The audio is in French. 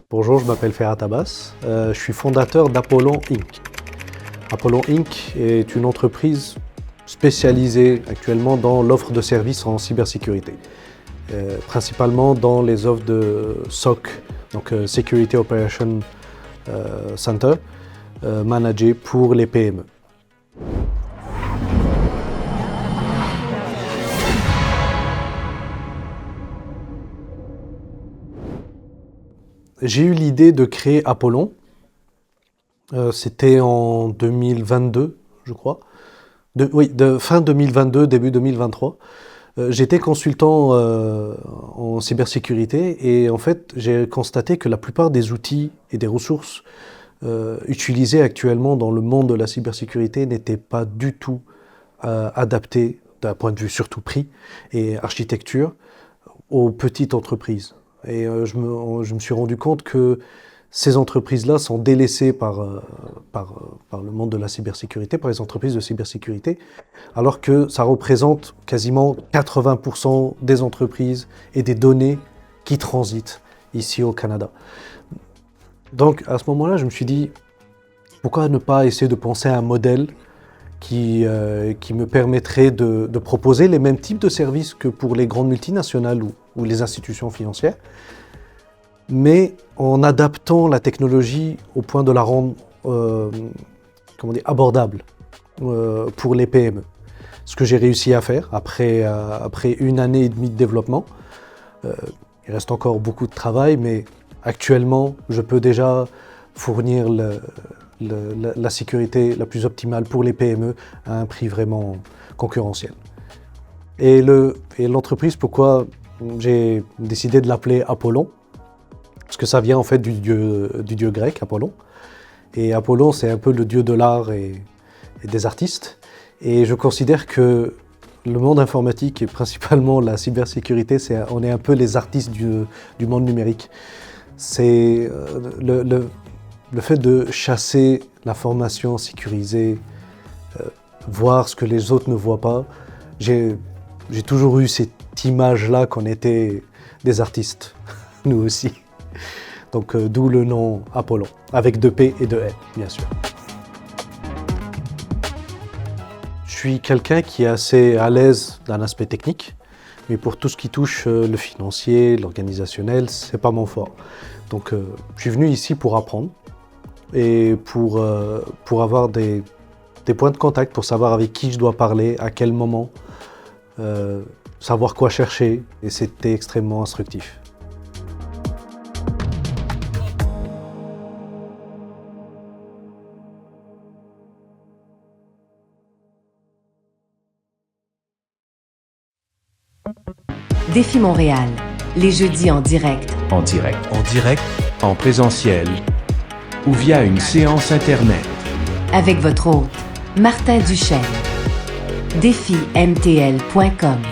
Bonjour, je m'appelle Ferhat Abbas, je suis fondateur d'Apollon Inc. Apollon Inc. est une entreprise spécialisée actuellement dans l'offre de services en cybersécurité, principalement dans les offres de SOC, donc Security Operation Center, managées pour les PME. J'ai eu l'idée de créer Apollon, c'était en 2022, je crois. De fin 2022, début 2023. J'étais consultant en cybersécurité et en fait, j'ai constaté que la plupart des outils et des ressources utilisés actuellement dans le monde de la cybersécurité n'étaient pas du tout adaptés d'un point de vue surtout prix et architecture aux petites entreprises. Et je me suis rendu compte que ces entreprises-là sont délaissées par le monde de la cybersécurité, par les entreprises de cybersécurité, alors que ça représente quasiment 80% des entreprises et des données qui transitent ici au Canada. Donc à ce moment-là, je me suis dit, pourquoi ne pas essayer de penser à un modèle qui me permettrait de proposer les mêmes types de services que pour les grandes multinationales ou les institutions financières, mais en adaptant la technologie au point de la rendre abordable pour les PME. Ce que j'ai réussi à faire après 1 année et demie de développement. Il reste encore beaucoup de travail, mais actuellement, je peux déjà fournir la sécurité la plus optimale pour les PME à un prix vraiment concurrentiel. Et l'entreprise, pourquoi j'ai décidé de l'appeler Apollon? Parce que ça vient en fait du dieu grec, Apollon. Et Apollon, c'est un peu le dieu de l'art et des artistes. Et je considère que le monde informatique et principalement la cybersécurité, on est un peu les artistes du monde numérique. C'est le fait de chasser l'information sécurisée, voir ce que les autres ne voient pas. J'ai toujours eu cette image-là qu'on était des artistes, nous aussi. Donc d'où le nom Apollon, avec 2 P et 2 L, bien sûr. Je suis quelqu'un qui est assez à l'aise d'un aspect technique, mais pour tout ce qui touche le financier, l'organisationnel, c'est pas mon fort. Donc je suis venu ici pour apprendre et pour avoir des points de contact, pour savoir avec qui je dois parler, à quel moment, savoir quoi chercher, et c'était extrêmement instructif. Défi Montréal, les jeudis en direct. En direct, en présentiel ou via une séance Internet. Avec votre hôte, Martin Duchesne. DéfiMTL.com